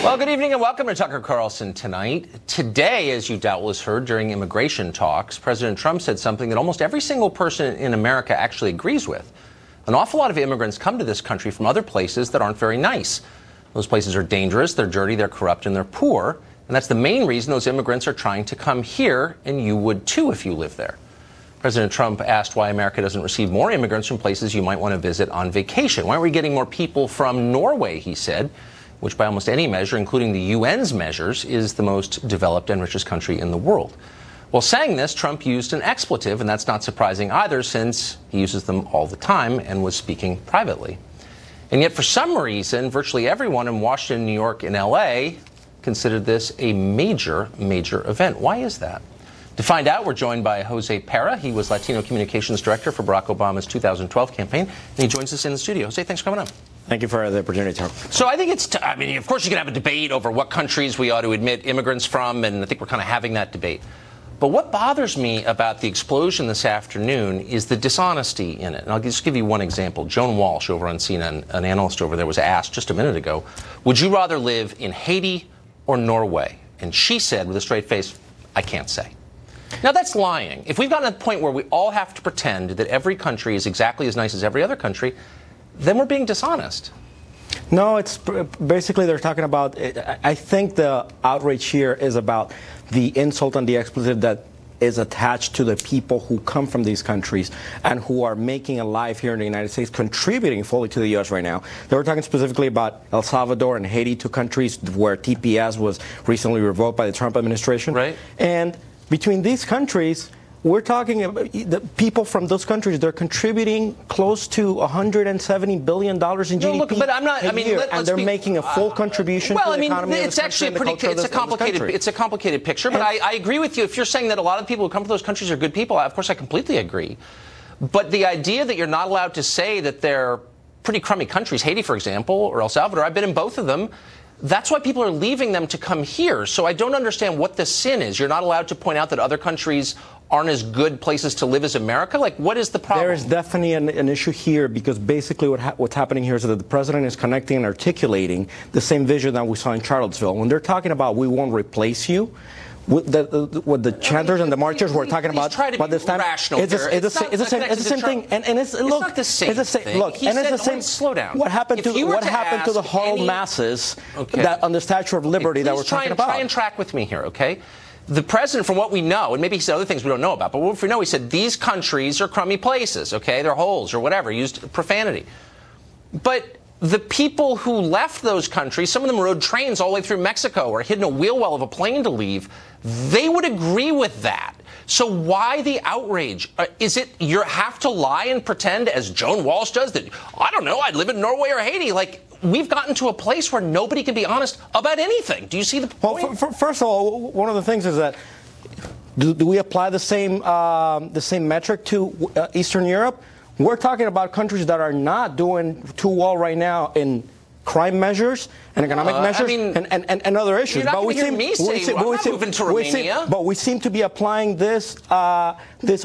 Well, good evening and welcome to Tucker Carlson tonight. Today, as you doubtless heard during immigration talks, President Trump said something that almost every single person in America actually agrees with. An awful lot of immigrants come to this country from other places that aren't very nice. Those places are dangerous, they're dirty, they're corrupt, and they're poor. And that's the main reason those immigrants are trying to come here, and you would too if you live there. President Trump asked why America doesn't receive more immigrants from places you might want to visit on vacation. Why aren't we getting more people from Norway, he said, which by almost any measure, including the UN's measures, is the most developed and richest country in the world. While saying this, Trump used an expletive, and that's not surprising either since he uses them all the time and was speaking privately. And yet, for some reason, virtually everyone in Washington, New York, and L.A. considered this a major, major event. Why is that? To find out, we're joined by Jose Parra. He was Latino Communications Director for Barack Obama's 2012 campaign, and he joins us in the studio. Jose, thanks for coming on. Thank you for the opportunity, Tom. So I think of course you can have a debate over what countries we ought to admit immigrants from, and I think we're kind of having that debate. But what bothers me about the explosion this afternoon is the dishonesty in it. And I'll just give you one example. Joan Walsh over on CNN, an analyst over there, was asked just a minute ago, would you rather live in Haiti or Norway? And she said with a straight face, I can't say. Now, that's lying. If we've gotten to the point where we all have to pretend that every country is exactly as nice as every other country, then we're being dishonest. No, it's basically they're talking about, I think the outrage here is about the insult and the expletive that is attached to the people who come from these countries and who are making a life here in the United States, contributing fully to the U.S. right now. They were talking specifically about El Salvador and Haiti, two countries where TPS was recently revoked by the Trump administration. Right. And between these countries, we're talking about the people from those countries. They're contributing close to $170 billion in GDP. Look, but I'm not. And they're making a full contribution to the economy of this country. It's a complicated picture. But I agree with you. If you're saying that a lot of people who come from those countries are good people, of course I completely agree. But the idea that you're not allowed to say that they're pretty crummy countries, Haiti, for example, or El Salvador, I've been in both of them. That's why people are leaving them to come here. So I don't understand what the sin is. You're not allowed to point out that other countries aren't as good places to live as America? Like, what is the problem? There is definitely an issue here because basically what's happening here is that the president is connecting and articulating the same vision that we saw in Charlottesvile. When they're talking about we won't replace you, what the chanters and the marchers were talking about, but this time it's the same thing. And it's not the same. It's the same. Look, and it's the same. Slow down. What happened to the whole masses that on the Statue of Liberty that we're talking about? Try and track with me here, okay? The president, from what we know, and maybe he said other things we don't know about, but what we know, he said these countries are crummy places, okay? They're holes or whatever, used profanity. But the people who left those countries, some of them rode trains all the way through Mexico or hid in a wheel well of a plane to leave, they would agree with that. So why the outrage? Is it you have to lie and pretend, as Joan Walsh does, that, I don't know, I'd live in Norway or Haiti? Like, we've gotten to a place where nobody can be honest about anything. Do you see the point? Well, first of all, one of the things is that do we apply the same metric to Eastern Europe? We're talking about countries that are not doing too well right now in crime measures and economic measures and other issues. But we seem to be applying this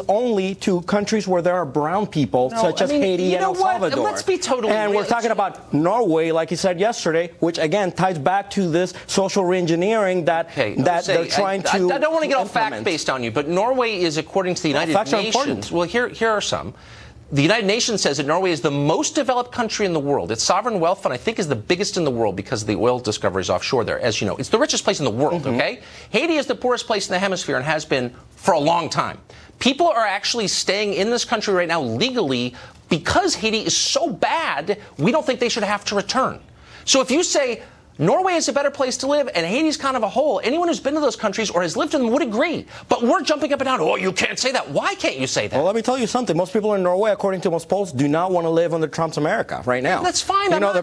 only to countries where there are brown people, such as Haiti and El Salvador. Let's be totally And we're talking about Norway, like you said yesterday, which again ties back to this social reengineering that they're trying to. I don't want to get all fact-based on you, but Norway is, according to the United Nations. Well, here are some. The United Nations says that Norway is the most developed country in the world. Its sovereign wealth fund, I think, is the biggest in the world because of the oil discoveries offshore there. As you know, it's the richest place in the world, okay? Haiti is the poorest place in the hemisphere and has been for a long time. People are actually staying in this country right now legally because Haiti is so bad, we don't think they should have to return. So if you say Norway is a better place to live, and Haiti's kind of a hole. Anyone who's been to those countries or has lived in them would agree. But we're jumping up and down. Oh, you can't say that. Why can't you say that? Well, let me tell you something. Most people in Norway, according to most polls, do not want to live under Trump's America right now. That's fine. You're kind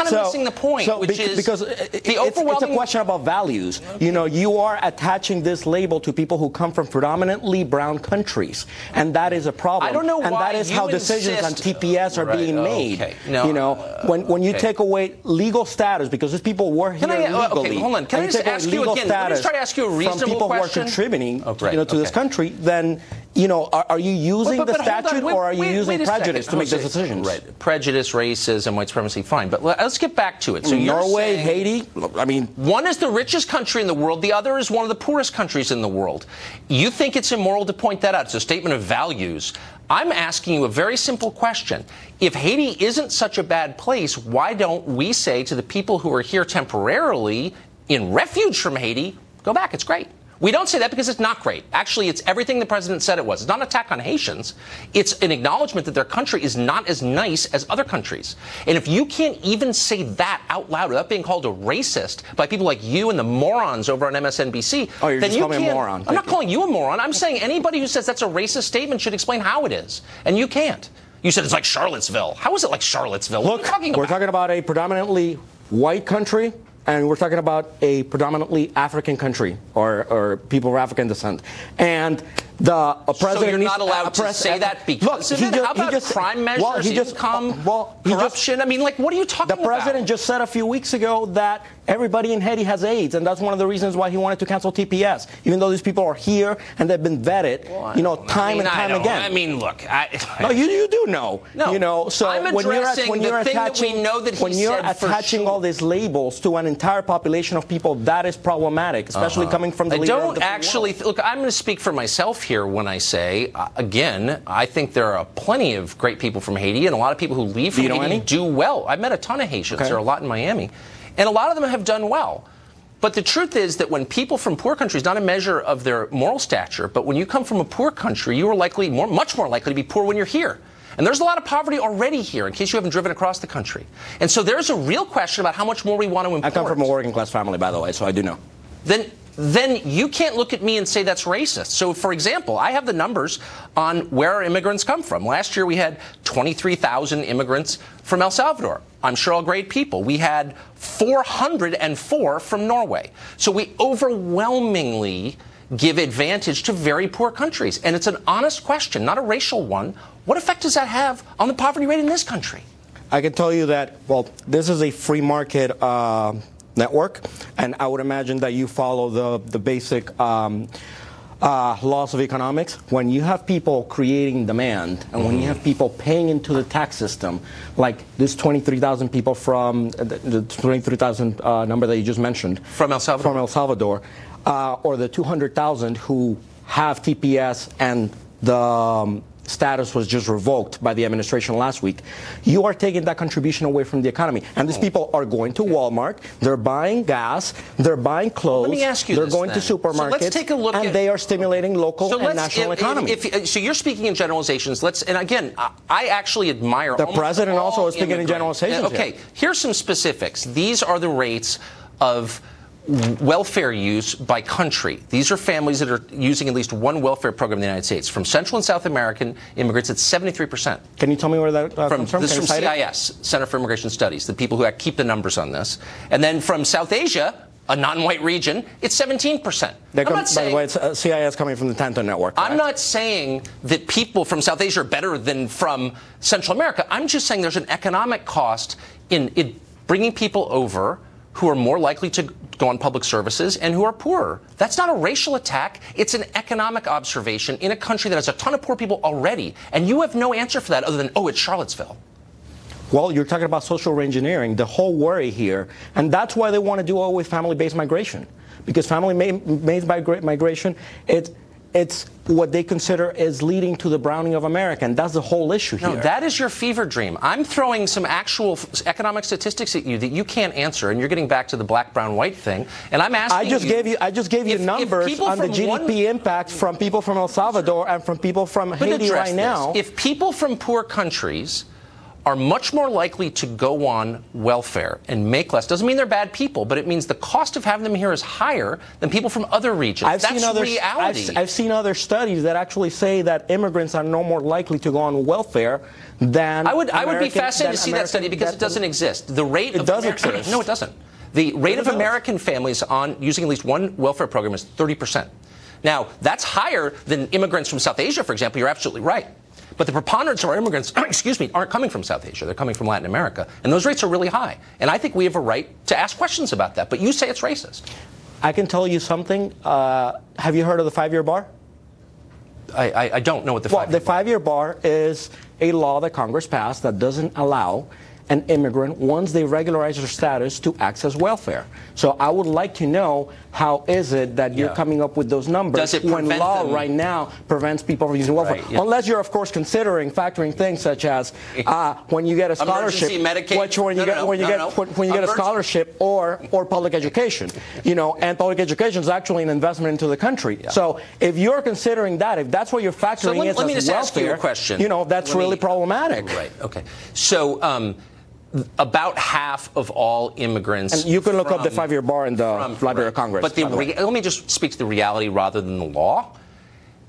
of missing the point, which is because it's a question about values. Okay. You know, you are attaching this label to people who come from predominantly brown countries, and that is a problem. I don't know why. And that is how decisions on TPS are being made. Okay. No, you know, when you take away legal status, because these people were here illegally. Okay, hold on. Can I just ask you again? Let me try to ask you a reasonable from people question. Who are contributing to this country, then are you using the statute or are you using prejudice to make the decisions? Right. Prejudice, racism, white supremacy, fine. But let's get back to it. So Norway, Haiti, one is the richest country in the world. The other is one of the poorest countries in the world. You think it's immoral to point that out? It's a statement of values. I'm asking you a very simple question. If Haiti isn't such a bad place, why don't we say to the people who are here temporarily in refuge from Haiti, go back, it's great. We don't say that because it's not great. Actually, it's everything the president said it was. It's not an attack on Haitians. It's an acknowledgement that their country is not as nice as other countries. And if you can't even say that out loud without being called a racist by people like you and the morons over on MSNBC, oh, you're then just calling me a moron. I'm not calling you a moron. I'm saying anybody who says that's a racist statement should explain how it is. And you can't. You said it's like Charlottesville. How is it like Charlottesville? Look, we're talking about a predominantly white country. And we're talking about a predominantly African country or people of African descent. And the president. So you're not allowed to say that because of it? How about crime measures, income, corruption? I mean, like, what are you talking about? The president just said a few weeks ago that everybody in Haiti has AIDS, and that's one of the reasons why he wanted to cancel TPS, even though these people are here and they've been vetted, time and time again. I mean, look. No, you do know. No, so I'm addressing the thing that we know that he said for sure. When you're attaching all these labels to an entire population of people, that is problematic, especially coming from the leader of the free world. Look, I'm going to speak for myself here when I say, again, I think there are plenty of great people from Haiti, and a lot of people who leave from Haiti do well. I've met a ton of Haitians. There are a lot in Miami. And a lot of them have done well. But the truth is that when people from poor countries, not a measure of their moral stature, but when you come from a poor country, you are likely, much more likely to be poor when you're here. And there's a lot of poverty already here, in case you haven't driven across the country. And so there's a real question about how much more we want to import. I come from a working class family, by the way, so I do know. Then you can't look at me and say that's racist. So, for example, I have the numbers on where our immigrants come from. Last year we had 23,000 immigrants from El Salvador. I'm sure all great people. We had 404 from Norway. So we overwhelmingly give advantage to very poor countries. And it's an honest question, not a racial one. What effect does that have on the poverty rate in this country? I can tell you that, well, this is a free market network, and I would imagine that you follow the basic laws of economics. When you have people creating demand, and when you have people paying into the tax system, like this 23,000 people from the 23,000 number that you just mentioned. From El Salvador. From El Salvador, or the 200,000 who have TPS and the status was just revoked by the administration last week, you are taking that contribution away from the economy. And these people are going to Walmart, they're buying gas, they're buying clothes, let me ask you they're this, going to supermarkets, so let's take a look and they are stimulating local and national economy. So you're speaking in generalizations. And again, I actually admire the president also is speaking in generalizations. Okay, here's some specifics. These are the rates of welfare use by country. These are families that are using at least one welfare program in the United States. From Central and South American immigrants, it's 73%. Can you tell me where that comes from? This is from CIS, Center for Immigration Studies, the people who keep the numbers on this. And then from South Asia, a non-white region, it's 17%. By the way, it's CIS coming from the Tanto Network. I'm not saying that people from South Asia are better than from Central America. I'm just saying there's an economic cost in bringing people over who are more likely to go on public services and who are poorer. That's not a racial attack. It's an economic observation in a country that has a ton of poor people already. And you have no answer for that other than, oh, it's Charlottesville. Well, you're talking about social reengineering, the whole worry here. And that's why they want to do away with family-based migration. Because family-based migration, it's what they consider is leading to the browning of America, and that's the whole issue here. No, that is your fever dream. I'm throwing some actual economic statistics at you that you can't answer, and you're getting back to the black, brown, white thing. And I'm asking I just gave you numbers on the GDP impact from people from El Salvador and from people from Haiti right now. If people from poor countries are much more likely to go on welfare and make less. Doesn't mean they're bad people, but it means the cost of having them here is higher than people from other regions. That's reality. I've seen other studies that actually say that immigrants are no more likely to go on welfare than I would be fascinated to see that study because it doesn't exist. The rate it does exist. No, it doesn't. The rate of American families on using at least one welfare program is 30%. Now, that's higher than immigrants from South Asia, for example. You're absolutely right. But the preponderance of our immigrants, aren't coming from South Asia. They're coming from Latin America. And those rates are really high. And I think we have a right to ask questions about that. But you say it's racist. I can tell you something. Have you heard of the 5-year bar? I don't know what the the 5-year bar is a law that Congress passed that doesn't allow an immigrant, once they regularize their status, to access welfare. So I would like to know, how is it that you're coming up with those numbers when law right now prevents people from using welfare? Right, Unless you're, of course, factoring things such as when you get a scholarship, when you get a scholarship or public education, and public education is actually an investment into the country. Yeah. So if you're considering that, if that's what you're factoring in as welfare, let me just ask you a question. That's really problematic. Right. Okay. So. About half of all immigrants. And you can look up the 5-year bar in the Library of Congress. But let me just speak to the reality rather than the law.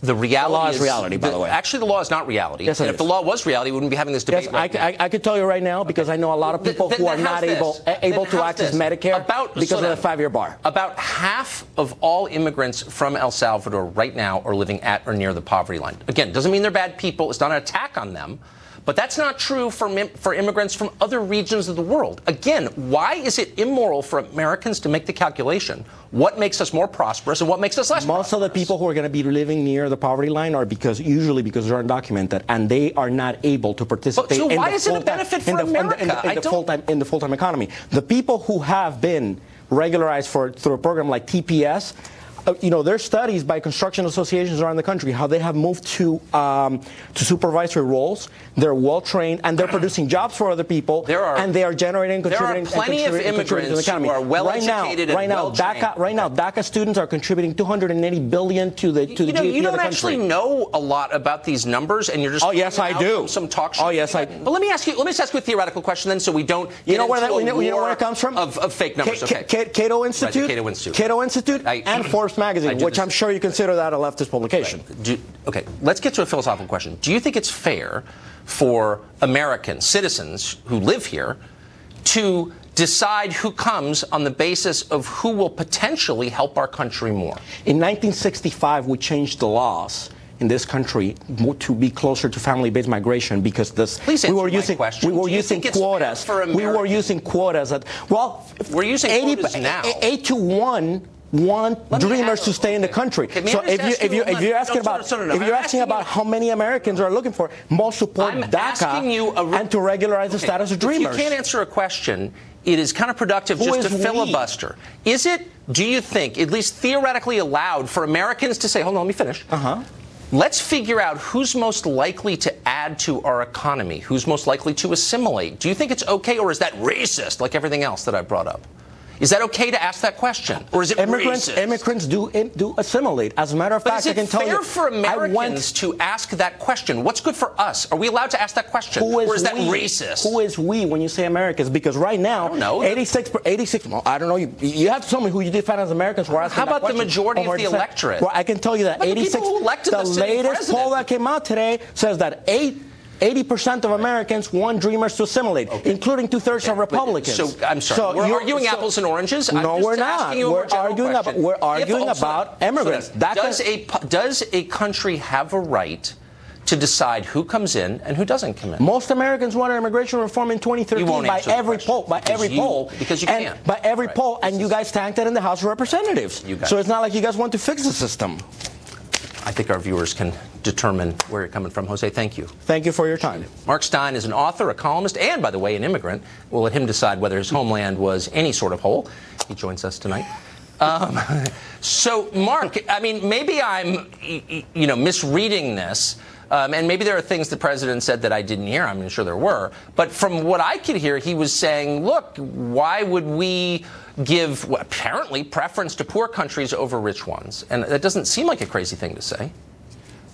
The law is reality, by the way. Actually, the law is not reality. Yes, and if the law was reality, we wouldn't be having this debate. Yes, I could tell you right now, because I know a lot of people who are not able to access Medicare because of the 5-year bar. About half of all immigrants from El Salvador right now are living at or near the poverty line. Again, doesn't mean they're bad people. It's not an attack on them. But that's not true for immigrants from other regions of the world. Again, why is it immoral for Americans to make the calculation? What makes us more prosperous and what makes us less prosperous? Most of the people who are going to be living near the poverty line are usually because they're undocumented and they are not able to participate in the full-time economy. The people who have been regularized through a program like TPS, there's studies by construction associations around the country how they have moved to supervisory roles. They're well trained and they're producing jobs for other people. And they are generating, contributing. There are plenty of immigrants who are well educated and well trained. Right now, DACA students are contributing $280 billion to the GDP of the country. You don't actually know a lot about these numbers, and you're just yes, I do. Some talk show. Oh yes, I. But let me ask you a theoretical question then, so we don't. You know where it comes from? Of fake numbers. Cato Institute. Right, Cato Institute and Forbes magazine, which I'm sure you consider that a leftist publication. Right. Okay, let's get to a philosophical question. Do you think it's fair for American citizens who live here to decide who comes on the basis of who will potentially help our country more? In 1965, we changed the laws in this country to be closer to family-based migration because we were using quotas. We were using quotas. We're using quotas now. 8 to 1. Want dreamers to stay in the country. So if you're asking about how many Americans are looking for, most support DACA and to regularize the status of dreamers. If you can't answer a question, it is counterproductive just to filibuster. Is it, do you think, at least theoretically allowed for Americans to say, hold on, let me finish. Let's figure out who's most likely to add to our economy, who's most likely to assimilate. Do you think it's okay, or is that racist like everything else that I brought up? Is that okay to ask that question, or is it racist? Immigrants do assimilate. As a matter of fact, I can tell you. Is it fair for Americans to ask that question? What's good for us? Are we allowed to ask that question, or is that racist? Who is we when you say Americans? Because right now, 86. Well, I don't know. You have to tell me who you define as Americans. How about the majority of the electorate? Well, I can tell you that 86. The latest poll that came out today says that 80% of Americans want dreamers to assimilate, including 2/3 of Republicans. So I'm sorry. So we're arguing apples and oranges. No, we're not. We're arguing about immigrants. Does a country have a right to decide who comes in and who doesn't come in? Most Americans wanted immigration reform in 2013 by every poll. Because you can't. By every poll, and you guys tanked it in the House of Representatives. So it's not like you guys want to fix the system. I think our viewers can determine where you're coming from. Jose, thank you. Thank you for your time. Mark Stein is an author, a columnist, and, by the way, an immigrant. We'll let him decide whether his homeland was any sort of hole. He joins us tonight. So, Mark, I mean, maybe I'm, misreading this. And maybe there are things the president said that I didn't hear. I'm sure there were. But from what I could hear, he was saying, look, why would we give, apparently, preference to poor countries over rich ones? And that doesn't seem like a crazy thing to say.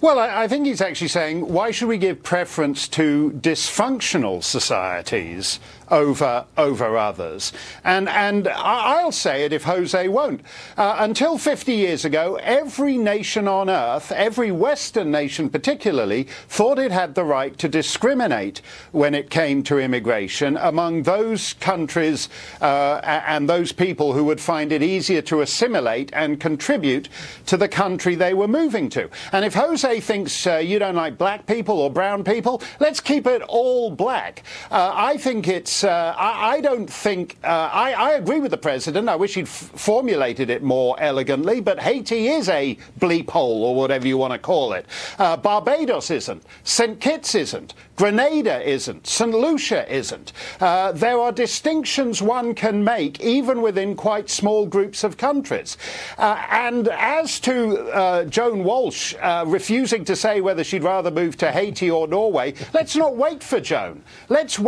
Well, I think he's actually saying, why should we give preference to dysfunctional societies over others? And I'll say it if Jose won't. Until 50 years ago, every nation on earth, every Western nation particularly, thought it had the right to discriminate when it came to immigration among those countries and those people who would find it easier to assimilate and contribute to the country they were moving to. And if Jose Jose thinks you don't like black people or brown people, let's keep it all black. I think it's, I don't think, I agree with the president. I wish he'd formulated it more elegantly, but Haiti is a bleep hole, or whatever you want to call it. Barbados isn't. St. Kitts isn't. Grenada isn't. St. Lucia isn't. There are distinctions one can make, even within quite small groups of countries. And as to Joan Walsh refusing to say whether she'd rather move to Haiti or Norway, let's not wait for Joan. Let's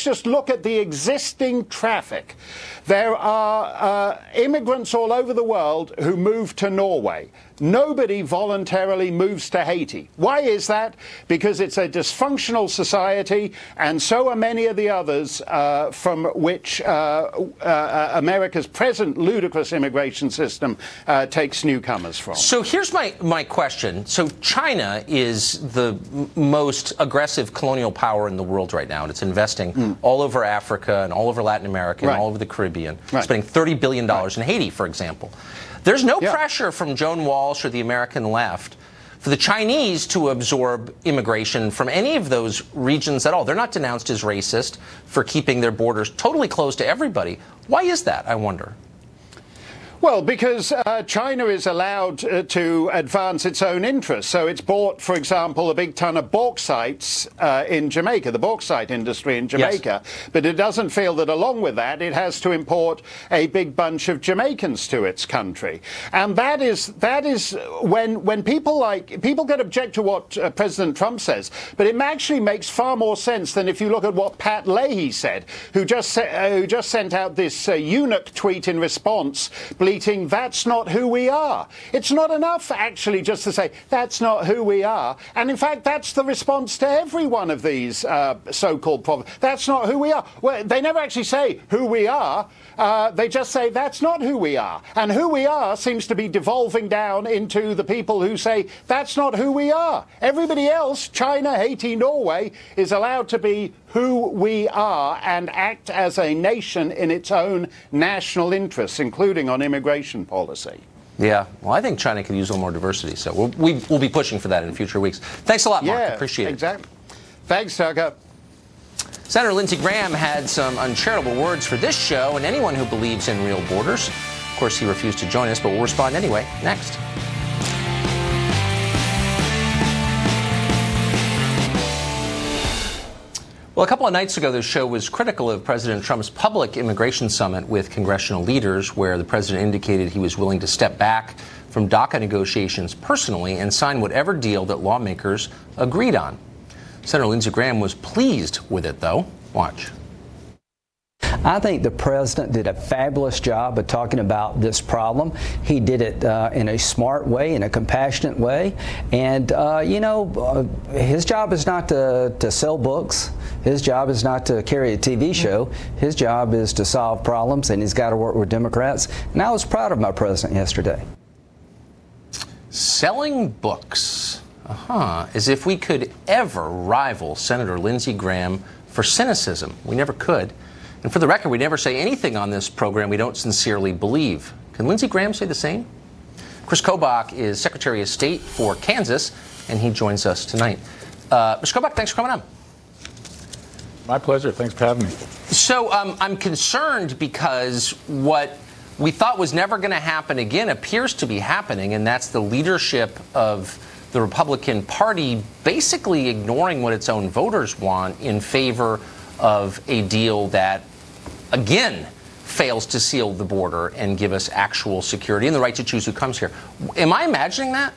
just look at the existing traffic. There are immigrants all over the world who move to Norway. Nobody voluntarily moves to Haiti. Why is that? Because it's a dysfunctional society, and so are many of the others from which America's present ludicrous immigration system takes newcomers from. So here's my question. So China is the most aggressive colonial power in the world right now, and it's investing all over Africa and all over Latin America and all over the Caribbean, spending $30 billion in Haiti, for example. There's no pressure from Joan Walsh or the American left for the Chinese to absorb immigration from any of those regions at all. They're not denounced as racist for keeping their borders totally closed to everybody. Why is that, I wonder? Well, because China is allowed to advance its own interests. So it's bought, for example, a big ton of bauxites in Jamaica, the bauxite industry in Jamaica. Yes. But it doesn't feel that along with that, it has to import a big bunch of Jamaicans to its country. And that is when people get object to what President Trump says, but it actually makes far more sense than if you look at what Pat Leahy said, who just sent out this eunuch tweet in response, bleating, "That's not who we are." It's not enough, actually, just to say, "That's not who we are." And in fact, that's the response to every one of these so-called problems. That's not who we are. Well, they never actually say who we are. They just say, "That's not who we are." And who we are seems to be devolving down into the people who say, "That's not who we are." Everybody else, China, Haiti, Norway, is allowed to be who we are and act as a nation in its own national interests, including on immigration policy. Yeah, well, I think China could use a little more diversity, so we'll be pushing for that in future weeks. Thanks a lot, Mark. Appreciate it. Exactly. Thanks, Tucker. Senator Lindsey Graham had some uncharitable words for this show and anyone who believes in real borders. Of course, he refused to join us, but we'll respond anyway. Next. Well, a couple of nights ago, the show was critical of President Trump's public immigration summit with congressional leaders, where the president indicated he was willing to step back from DACA negotiations personally and sign whatever deal that lawmakers agreed on. Senator Lindsey Graham was pleased with it, though. Watch. I think the president did a fabulous job of talking about this problem. He did it in a smart way, in a compassionate way. And, his job is not to sell books. His job is not to carry a TV show. His job is to solve problems, and he's got to work with Democrats. And I was proud of my president yesterday. Selling books. As if we could ever rival Senator Lindsey Graham for cynicism. We never could. And for the record, we never say anything on this program we don't sincerely believe. Can Lindsey Graham say the same? Chris Kobach is Secretary of State for Kansas, and he joins us tonight. Mr. Kobach, thanks for coming on. My pleasure. Thanks for having me. So I'm concerned because what we thought was never going to happen again appears to be happening, and that's the leadership of the Republican Party basically ignoring what its own voters want in favor of a deal that, again, fails to seal the border and give us actual security and the right to choose who comes here. Am I imagining that?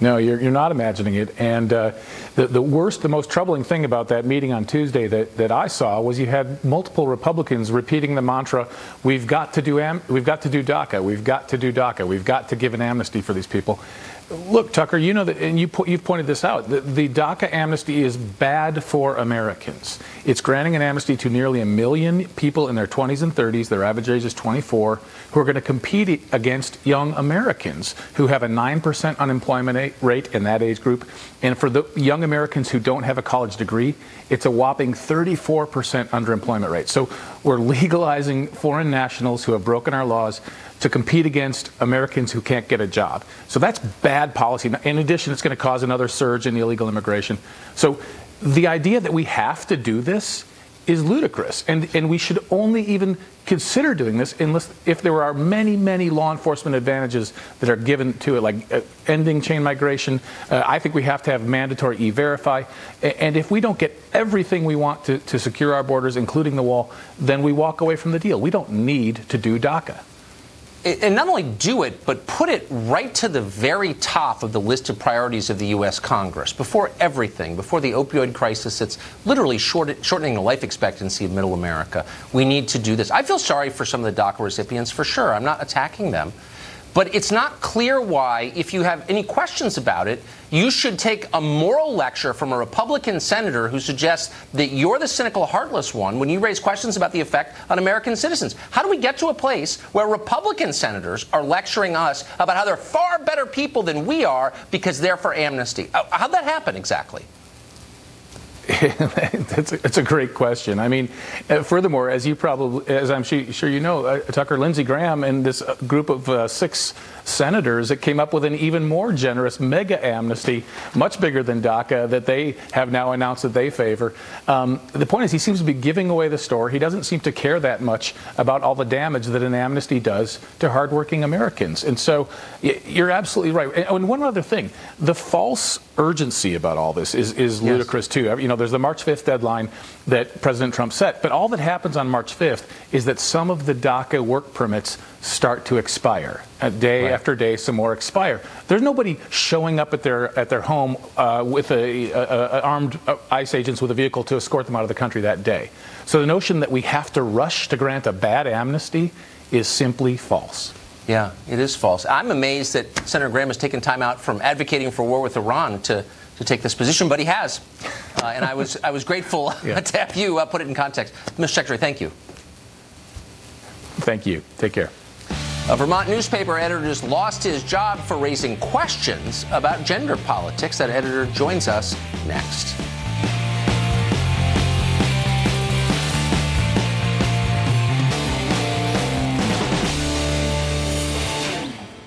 No, you're not imagining it. And the most troubling thing about that meeting on Tuesday that I saw was you had multiple Republicans repeating the mantra, we've got to do DACA, we've got to do DACA, we've got to give an amnesty for these people. Look, Tucker, you know that, and you've pointed this out. The DACA amnesty is bad for Americans. It's granting an amnesty to nearly 1 million people in their 20s and 30s, their average age is 24, who are going to compete against young Americans who have a 9% unemployment rate in that age group. And for the young Americans who don't have a college degree, it's a whopping 34% underemployment rate. So we're legalizing foreign nationals who have broken our laws to compete against Americans who can't get a job. So that's bad policy. In addition, it's going to cause another surge in illegal immigration. So the idea that we have to do this is ludicrous, and we should only even consider doing this if there are many, many law enforcement advantages that are given to it, like ending chain migration. I think we have to have mandatory E-Verify, and if we don't get everything we want to secure our borders, including the wall, then we walk away from the deal. We don't need to do DACA. And not only do it, but put it right to the very top of the list of priorities of the U.S. Congress. Before everything, before the opioid crisis that's literally shortening the life expectancy of middle America, we need to do this. I feel sorry for some of the DACA recipients, for sure. I'm not attacking them. But it's not clear why, if you have any questions about it, you should take a moral lecture from a Republican senator who suggests that you're the cynical, heartless one when you raise questions about the effect on American citizens. How do we get to a place where Republican senators are lecturing us about how they're far better people than we are because they're for amnesty? How'd that happen exactly? It's a great question. I mean, furthermore, as I'm sure you know, Tucker, Lindsey Graham and this group of 6 senators that came up with an even more generous mega amnesty, much bigger than DACA, that they have now announced that they favor. The point is, he seems to be giving away the store. He doesn't seem to care that much about all the damage that an amnesty does to hardworking Americans. And so you're absolutely right. And one other thing, the false urgency about all this is ludicrous, too. You know, there's the March 5th deadline that President Trump set, but all that happens on March 5th is that some of the DACA work permits start to expire. Day after day, some more expire. There's nobody showing up at their home with armed ICE agents with a vehicle to escort them out of the country that day. So the notion that we have to rush to grant a bad amnesty is simply false. Yeah, it is false. I'm amazed that Senator Graham has taken time out from advocating for war with Iran to take this position, but he has. And I was grateful to have you put it in context. Mr. Secretary, thank you. Thank you. Take care. A Vermont newspaper editor just lost his job for raising questions about gender politics. That editor joins us next.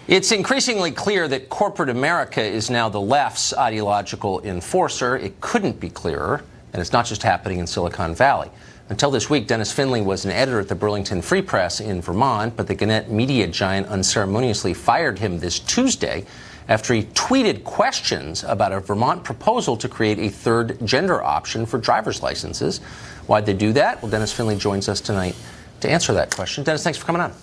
It's increasingly clear that corporate America is now the left's ideological enforcer. It couldn't be clearer, and it's not just happening in Silicon Valley. Until this week, Dennis Finley was an editor at the Burlington Free Press in Vermont, but the Gannett media giant unceremoniously fired him this Tuesday after he tweeted questions about a Vermont proposal to create a third gender option for driver's licenses. Why'd they do that? Well, Dennis Finley joins us tonight to answer that question. Dennis, thanks for coming on.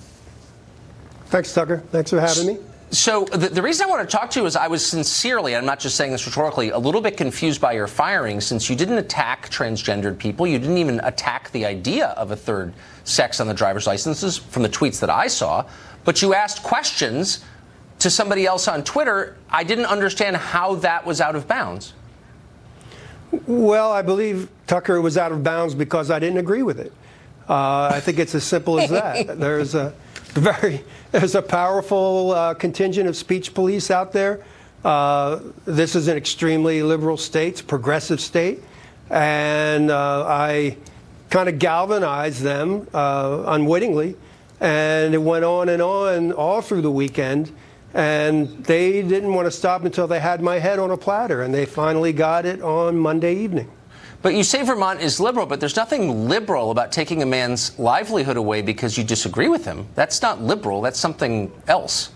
Thanks, Tucker. Thanks for having me. So the reason I want to talk to you is I was sincerely, I'm not just saying this rhetorically, a little bit confused by your firing, since you didn't attack transgendered people. You didn't even attack the idea of a third sex on the driver's licenses from the tweets that I saw. But you asked questions to somebody else on Twitter. I didn't understand how that was out of bounds. Well, I believe, Tucker, it was out of bounds because I didn't agree with it. I think it's as simple as that. There's a powerful contingent of speech police out there. This is an extremely liberal state, progressive state, and I kind of galvanized them unwittingly, and it went on all through the weekend, and they didn't want to stop until they had my head on a platter, and they finally got it on Monday evening. But you say Vermont is liberal, but there's nothing liberal about taking a man's livelihood away because you disagree with him. That's not liberal. That's something else.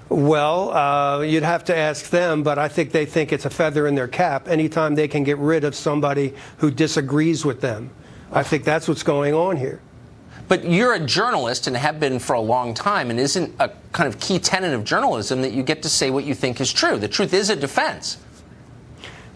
Well, you'd have to ask them, but I think they think it's a feather in their cap anytime they can get rid of somebody who disagrees with them. I think that's what's going on here. But you're a journalist and have been for a long time, and isn't a kind of key tenet of journalism that you get to say what you think is true? The truth is a defense.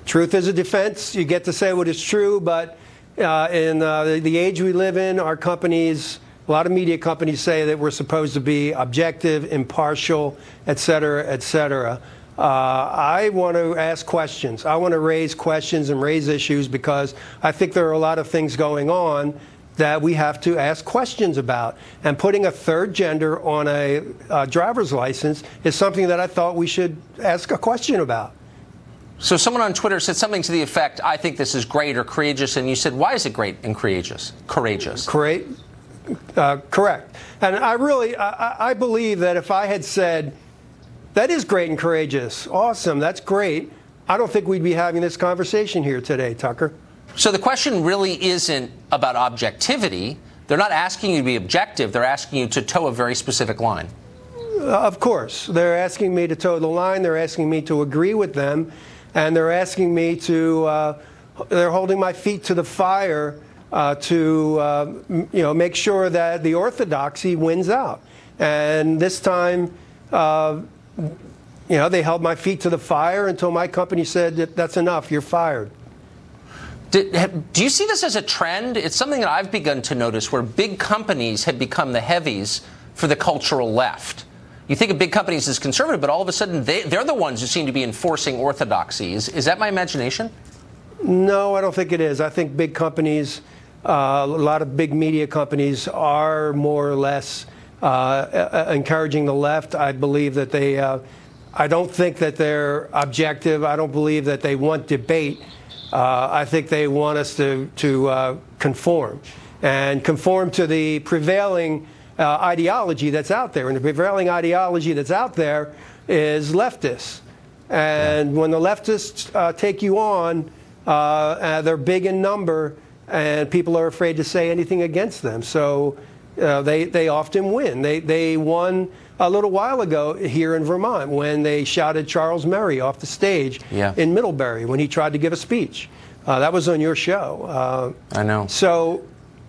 Truth is a defense. You get to say what is true, but in the age we live in, our companies, a lot of media companies say that we're supposed to be objective, impartial, et cetera, et cetera. I want to ask questions. I want to raise questions and raise issues because I think there are a lot of things going on that we have to ask questions about. And putting a third gender on a driver's license is something that I thought we should ask a question about. So someone on Twitter said something to the effect, I think this is great or courageous, and you said, why is it great and courageous? Courageous. Correct. And I believe that if I had said, that is great and courageous, awesome, that's great, I don't think we'd be having this conversation here today, Tucker. So the question really isn't about objectivity. They're not asking you to be objective. They're asking you to toe a very specific line. Of course. They're asking me to toe the line. They're asking me to agree with them. And they're asking me to, they're holding my feet to the fire to make sure that the orthodoxy wins out. And this time, they held my feet to the fire until my company said that's enough, you're fired. Do you see this as a trend? It's something that I've begun to notice where big companies have become the heavies for the cultural left. You think of big companies as conservative, but all of a sudden they're the ones who seem to be enforcing orthodoxy. Is that my imagination? No, I don't think it is. I think big companies, a lot of big media companies are more or less encouraging the left. I believe that I don't think that they're objective. I don't believe that they want debate. I think they want us to conform to the prevailing ideology that's out there. And the prevailing ideology that's out there is leftist. And when the leftists take you on, they're big in number, and people are afraid to say anything against them. So they often win. They won a little while ago here in Vermont when they shouted Charles Murray off the stage in Middlebury when he tried to give a speech. That was on your show. I know. So,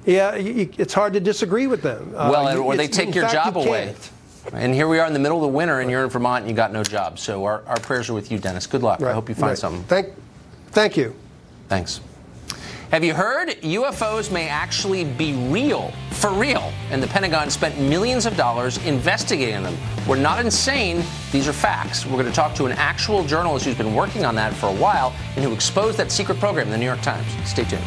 yeah, it's hard to disagree with them. Or they take your job away. And here we are in the middle of the winter, and you're in Vermont, and you got no job. So our prayers are with you, Dennis. Good luck. Right. I hope you find something. Thank you. Thanks. Have you heard? UFOs may actually be real, for real, and the Pentagon spent millions of dollars investigating them. We're not insane. These are facts. We're going to talk to an actual journalist who's been working on that for a while and who exposed that secret program in the New York Times. Stay tuned.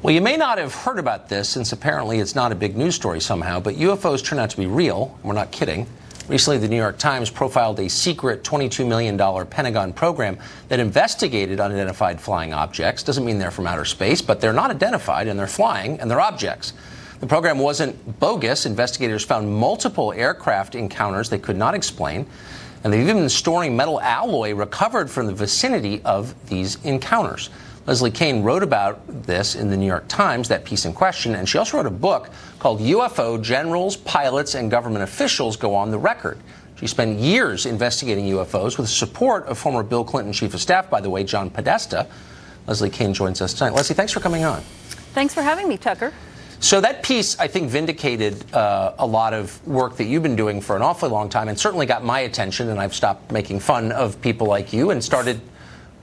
Well, you may not have heard about this, since apparently it's not a big news story somehow, but UFOs turn out to be real. We're not kidding. Recently, the New York Times profiled a secret $22 million Pentagon program that investigated unidentified flying objects. Doesn't mean they're from outer space, but they're not identified, and they're flying, and they're objects. The program wasn't bogus. Investigators found multiple aircraft encounters they could not explain, and they've even been storing metal alloy recovered from the vicinity of these encounters. Leslie Kean wrote about this in the New York Times, that piece in question, and she also wrote a book called UFO Generals, Pilots, and Government Officials Go on the Record. She spent years investigating UFOs with the support of former Bill Clinton Chief of Staff, by the way, John Podesta. Leslie Kean joins us tonight. Leslie, thanks for coming on. Thanks for having me, Tucker. So that piece, I think, vindicated a lot of work that you've been doing for an awfully long time, and certainly got my attention, and I've stopped making fun of people like you and started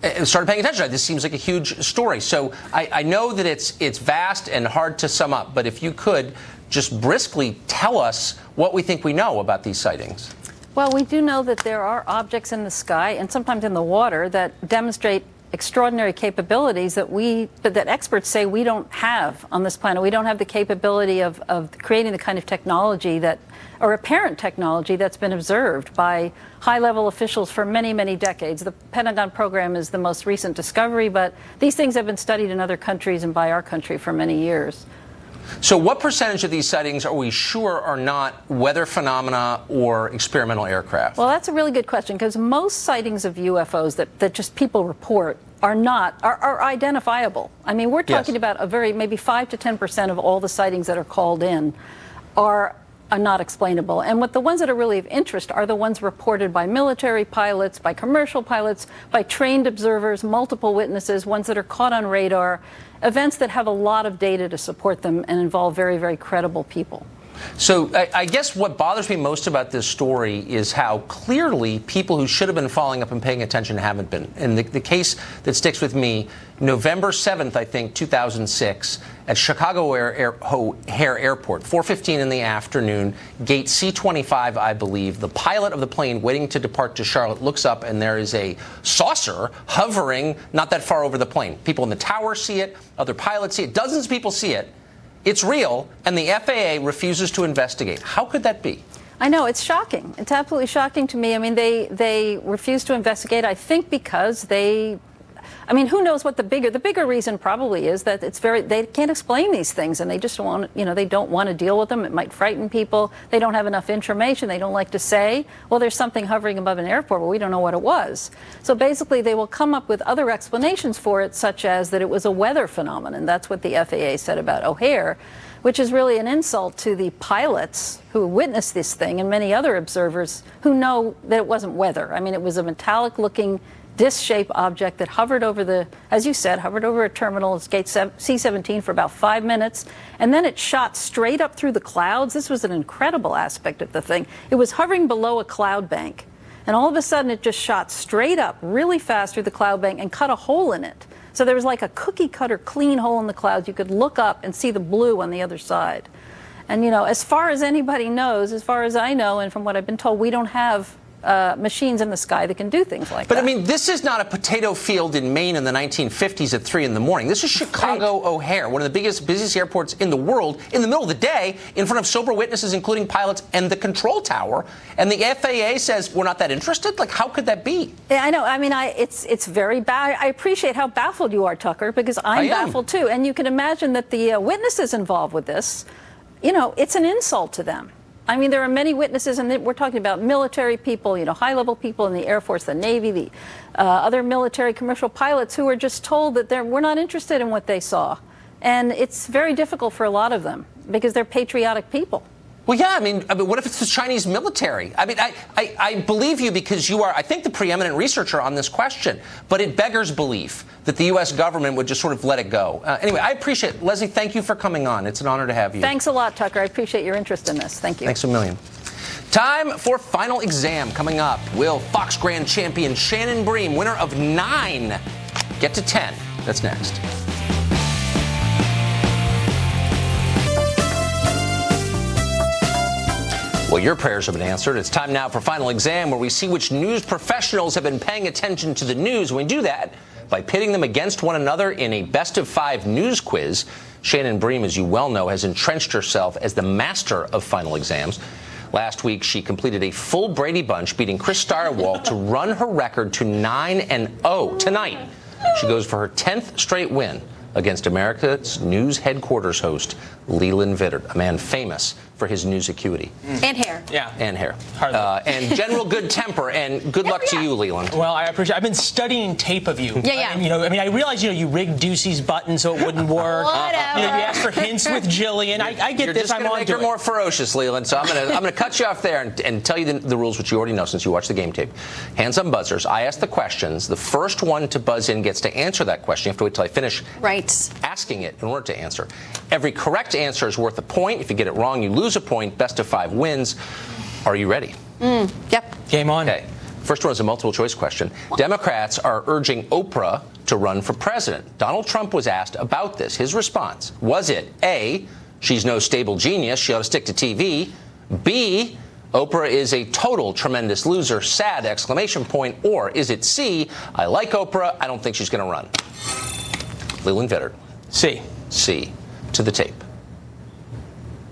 paying attention. This seems like a huge story. So I know that it's vast and hard to sum up, but if you could just briskly tell us what we think we know about these sightings. Well, we do know that there are objects in the sky and sometimes in the water that demonstrate extraordinary capabilities that experts say we don't have on this planet. We don't have the capability of creating the kind of technology or apparent technology that's been observed by high-level officials for many, many decades. The Pentagon program is the most recent discovery, but these things have been studied in other countries and by our country for many years. So what percentage of these sightings are we sure are not weather phenomena or experimental aircraft? Well, that's a really good question, because most sightings of UFOs that just people report are identifiable. I mean, we're talking about maybe 5 to 10% of all the sightings that are called in are not explainable. And the ones that are really of interest are the ones reported by military pilots, by commercial pilots, by trained observers, multiple witnesses, ones that are caught on radar, events that have a lot of data to support them and involve very, very credible people. So I guess what bothers me most about this story is how clearly people who should have been following up and paying attention haven't been. And the case that sticks with me, November 7th, I think, 2006, at Chicago O'Hare Airport, 4:15 in the afternoon, gate C-25, I believe, the pilot of the plane waiting to depart to Charlotte looks up, and there is a saucer hovering not that far over the plane. People in the tower see it, other pilots see it, dozens of people see it. It's real, and the FAA refuses to investigate. How could that be? I know, it's shocking. It's absolutely shocking to me. I mean, they refuse to investigate, I think because I mean, who knows what the bigger reason probably is that they can't explain these things and they just they don't want to deal with them. It might frighten people. They don't have enough information. They don't like to say, well, there's something hovering above an airport, but we don't know what it was. So basically, they will come up with other explanations for it, such as that it was a weather phenomenon. That's what the FAA said about O'Hare, which is really an insult to the pilots who witnessed this thing and many other observers who know that it wasn't weather. I mean, it was a metallic-looking disc-shaped object that hovered over as you said, hovered over a terminal, gate C-17 for about 5 minutes, and then it shot straight up through the clouds. This was an incredible aspect of the thing. It was hovering below a cloud bank, and all of a sudden it just shot straight up really fast through the cloud bank and cut a hole in it. So there was like a cookie-cutter clean hole in the clouds. You could look up and see the blue on the other side. And, as far as anybody knows, as far as I know, and from what I've been told, we don't have machines in the sky that can do things like that. But I mean, this is not a potato field in Maine in the 1950s at 3 in the morning. This is Chicago O'Hare, one of the busiest airports in the world, in the middle of the day, in front of sober witnesses, including pilots and the control tower. And the FAA says we're not that interested. Like, how could that be? Yeah, I know. I mean, it's very bad. I appreciate how baffled you are, Tucker, because I'm baffled too. And you can imagine that the witnesses involved with this, it's an insult to them. I mean, there are many witnesses, and we're talking about military people, high-level people in the Air Force, the Navy, the other military commercial pilots who are just told that we're not interested in what they saw. And it's very difficult for a lot of them because they're patriotic people. Well, yeah, I mean, what if it's the Chinese military? I mean, I believe you because you are, I think, the preeminent researcher on this question. But it beggars belief that the U.S. government would just sort of let it go. Anyway, I appreciate it. Leslie, thank you for coming on. It's an honor to have you. Thanks a lot, Tucker. I appreciate your interest in this. Thank you. Thanks a million. Time for Final Exam coming up. Will Fox Grand Champion Shannon Bream, winner of 9, get to 10? That's next. Well, your prayers have been answered. It's time now for Final Exam, where we see which news professionals have been paying attention to the news. We do that by pitting them against one another in a best-of-5 news quiz. Shannon Bream, as you well know, has entrenched herself as the master of Final Exams. Last week, she completed a full Brady Bunch, beating Chris Stirewalt to run her record to 9-0. Tonight, she goes for her 10th straight win against America's news headquarters host, Leland Vittert, a man famous for his news acuity. And hair. Yeah. And hair. And general good temper. And good luck to you, Leland. Well, I appreciate it. I've been studying tape of you. Yeah. And, I realize, you rigged Ducey's button so it wouldn't work. Whatever. You asked for hints with Jillian. I get You're this. just I'm going to on make to her it. more ferocious, Leland. So I'm gonna cut you off there and tell you the rules, which you already know since you watched the game tape. Hands on buzzers. I ask the questions. The first one to buzz in gets to answer that question. You have to wait till I finish asking it in order to answer. Every correct answer is worth a point. If you get it wrong, you lose a point. Best of 5 wins. Are you ready? Yep. Game on. Okay. First one is a multiple choice question. Democrats are urging Oprah to run for president. Donald Trump was asked about this. His response, was it A, she's no stable genius, she ought to stick to TV, B, Oprah is a total tremendous loser, sad exclamation point, or is it C, I like Oprah, I don't think she's going to run? Leland Vittert. C. C. To the tape.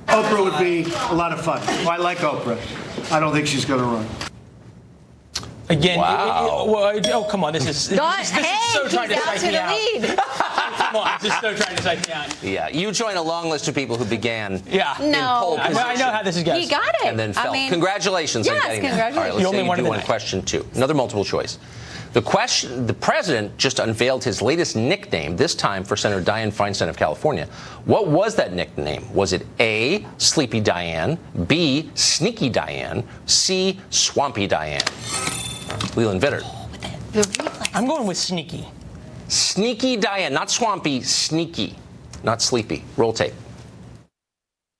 Oprah would be a lot of fun. I like Oprah. I don't think she's going to run. Again, Wow. Come on, this is so trying to psych me out. Come on, this is so trying to psych me out. Yeah, you join a long list of people who began in No. pole position. I know how this goes. He got it. And then fell. I mean, Congratulations on getting congratulations. that. All right, let's You only say you wanted do the one night. question 2. Another multiple choice. The president just unveiled his latest nickname, this time for Senator Dianne Feinstein of California. What was that nickname? Was it A, Sleepy Diane, B, Sneaky Diane, C, Swampy Diane? Leland Vittert. I'm going with sneaky. Sneaky Diane, not Swampy, Sneaky, not Sleepy. Roll tape.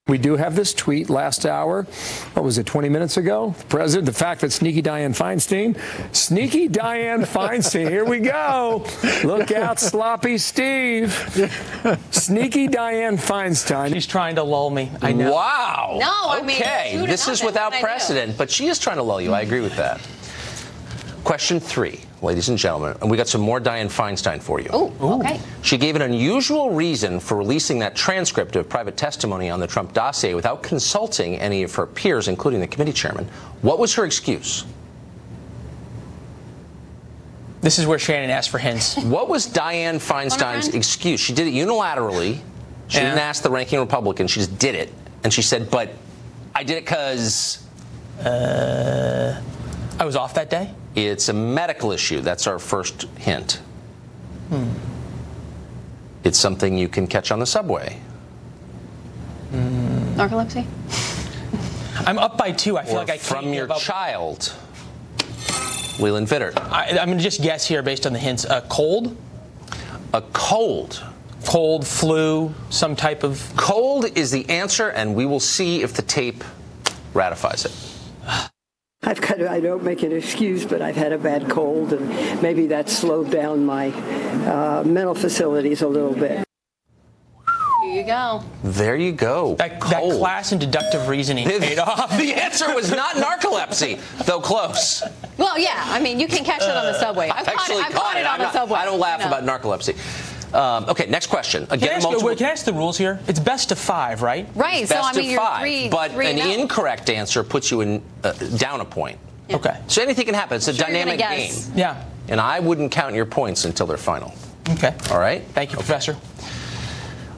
We do have this tweet last hour. What was it, 20 minutes ago? The fact that Sneaky Dianne Feinstein. Sneaky Dianne Feinstein. Here we go. Look out, Sloppy Steve. Sneaky Dianne Feinstein. She's trying to lull me. I know. Wow. No, I mean, okay. shoot it This up, is that's without what I do. precedent, but she is trying to lull you. I agree with that. Question 3, ladies and gentlemen, and we got some more Dianne Feinstein for you. Oh, okay. She gave an unusual reason for releasing that transcript of private testimony on the Trump dossier without consulting any of her peers, including the committee chairman. What was her excuse? This is where Shannon asked for hints. What was Dianne Feinstein's excuse? She did it unilaterally. She didn't ask the ranking Republican. She just did it. And she said, but I did it because... I was off that day? It's a medical issue. That's our first hint. It's something you can catch on the subway. Narcolepsy? I'm up by 2. I feel like I can't from your give up. child. Leland Vittert. I'm going to just guess here based on the hints. A cold? A cold. Cold, flu, some type of... Cold is the answer, and we will see if the tape ratifies it. I don't make an excuse, but I've had a bad cold, and maybe that slowed down my mental facilities a little bit. Here you go. There you go. That class in deductive reasoning paid off. The answer was not narcolepsy, though close. Well, yeah. I mean, you can catch that on the subway. I've caught it on the subway. I don't laugh about narcolepsy. Okay, next question. Again, can I ask the rules here? It's best of 5, right? Right. Best so I mean, of you're 5, but an incorrect answer puts you in down a point. Yeah. Okay. So anything can happen. It's a dynamic game. Yeah. And I wouldn't count your points until they're final. Okay. All right. Thank you, Professor.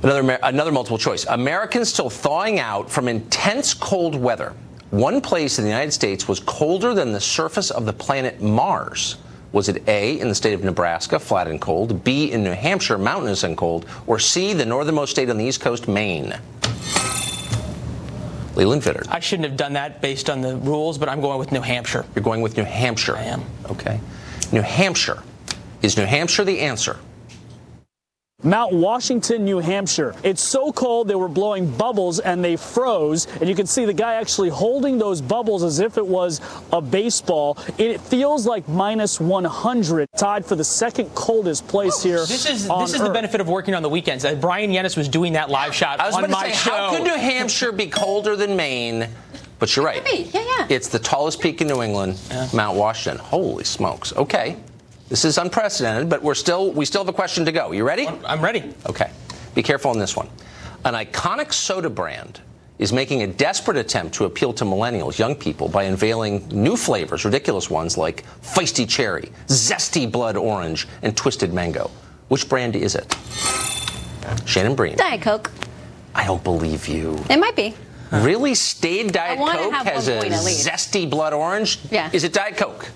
Another multiple choice. Americans still thawing out from intense cold weather. One place in the United States was colder than the surface of the planet Mars. Was it A, in the state of Nebraska, flat and cold, B, in New Hampshire, mountainous and cold, or C, the northernmost state on the East Coast, Maine? Leland Vittert. I shouldn't have done that based on the rules, but I'm going with New Hampshire. You're going with New Hampshire? I am. Okay. New Hampshire. Is New Hampshire the answer? Mount Washington, New Hampshire. It's so cold they were blowing bubbles and they froze. And you can see the guy actually holding those bubbles as if it was a baseball. It feels like minus 100, tied for the second coldest place here. This is on the Earth. benefit of working on the weekends. Brian Yennis was doing that live shot on my show. How could New Hampshire be colder than Maine? But you're right. Yeah. It's the tallest peak in New England, Mount Washington. Holy smokes. Okay. This is unprecedented, but we still have a question to go. You ready? I'm ready. Okay. Be careful on this one. An iconic soda brand is making a desperate attempt to appeal to millennials, young people, by unveiling new flavors, ridiculous ones like feisty cherry, zesty blood orange, and twisted mango. Which brand is it? Shannon Breen. Diet Coke. I don't believe you. It might be. Really? Staid Diet Coke has a point at least. zesty blood orange? Yeah. Is it Diet Coke?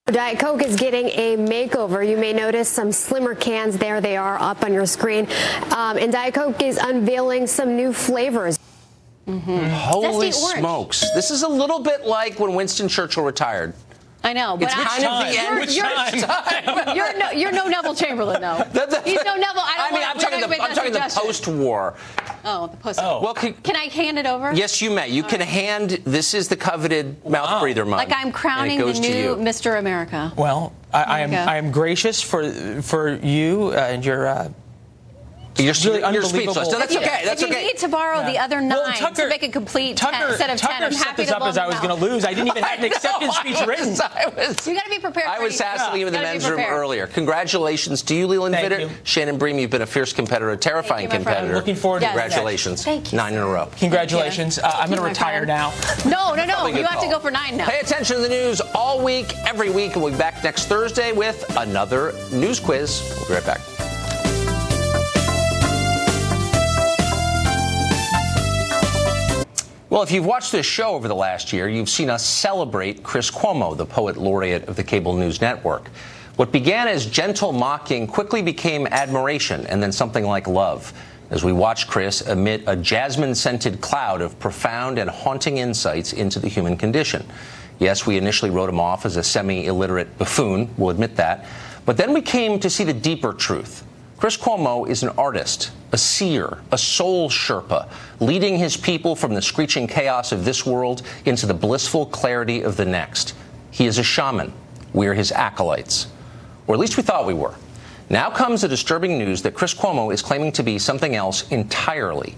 Diet Coke is getting a makeover. You may notice some slimmer cans there. They are up on your screen. And Diet Coke is unveiling some new flavors. Holy smokes. This is a little bit like when Winston Churchill retired. I know, but It's kind of the end. You're no Neville Chamberlain, though. He's no Neville. I'm talking the post-war. Oh, the post-war. Well, can I hand it over? Yes, you may. You can hand. This is the coveted mouth breather mug. Like I'm crowning the new Mr. America. Well, I am gracious for you and your. You're really speechless. No, that's okay. That's if you okay. need to borrow the other 9 to make a complete set of 10, Tucker I'm set happy this to up as I was going to lose. I didn't even have an acceptance speech written. You got to be prepared. I was asking you in the gotta men's room earlier. Congratulations to you, Leland Vittert. Shannon Bream, you've been a fierce competitor, a terrifying competitor. I'm looking forward to Congratulations. Thank you. 9 in a row. Congratulations. I'm going to retire now. No. You have to go for 9 now. Pay attention to the news all week, every week, and we'll be back next Thursday with another news quiz. We'll be right back. Well, if you've watched this show over the last year, you've seen us celebrate Chris Cuomo, the poet laureate of the cable news network. What began as gentle mocking quickly became admiration and then something like love as we watched Chris emit a jasmine-scented cloud of profound and haunting insights into the human condition. Yes, we initially wrote him off as a semi-illiterate buffoon, we'll admit that, but then we came to see the deeper truth. Chris Cuomo is an artist, a seer, a soul Sherpa, leading his people from the screeching chaos of this world into the blissful clarity of the next. He is a shaman. We are his acolytes. Or at least we thought we were. Now comes the disturbing news that Chris Cuomo is claiming to be something else entirely.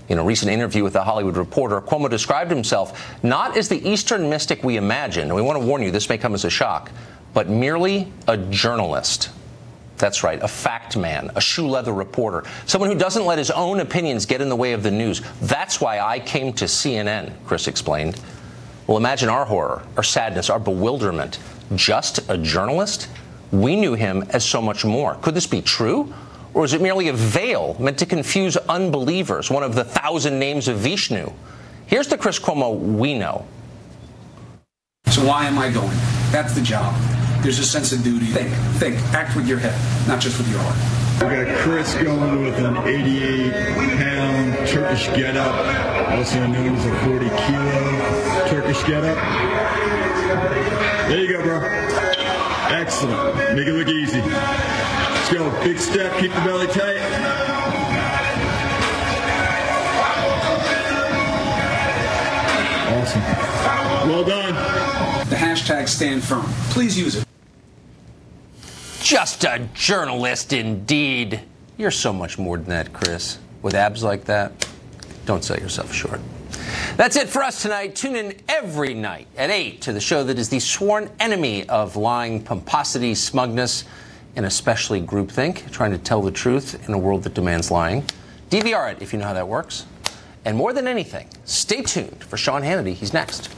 In a recent interview with The Hollywood Reporter, Cuomo described himself not as the Eastern mystic we imagined, and we want to warn you, this may come as a shock, but merely a journalist. That's right, a fact man, a shoe-leather reporter, someone who doesn't let his own opinions get in the way of the news. That's why I came to CNN, Chris explained. Well, imagine our horror, our sadness, our bewilderment. Just a journalist? We knew him as so much more. Could this be true? Or is it merely a veil meant to confuse unbelievers, one of the 1,000 names of Vishnu? Here's the Chris Cuomo we know. So why am I going? That's the job. There's a sense of duty. Think, act with your head, not just with your heart. We got Chris going with an 88-pound Turkish getup, also known as a 40-kilo Turkish getup. There you go, bro. Excellent. Make it look easy. Let's go. Big step. Keep the belly tight. Awesome. Well done. The hashtag stand firm. Please use it. Just a journalist indeed. You're so much more than that, Chris. With abs like that, don't sell yourself short. That's it for us tonight. Tune in every night at 8 to the show that is the sworn enemy of lying, pomposity, smugness, and especially groupthink, trying to tell the truth in a world that demands lying. DVR it if you know how that works. And more than anything, stay tuned for Sean Hannity. He's next.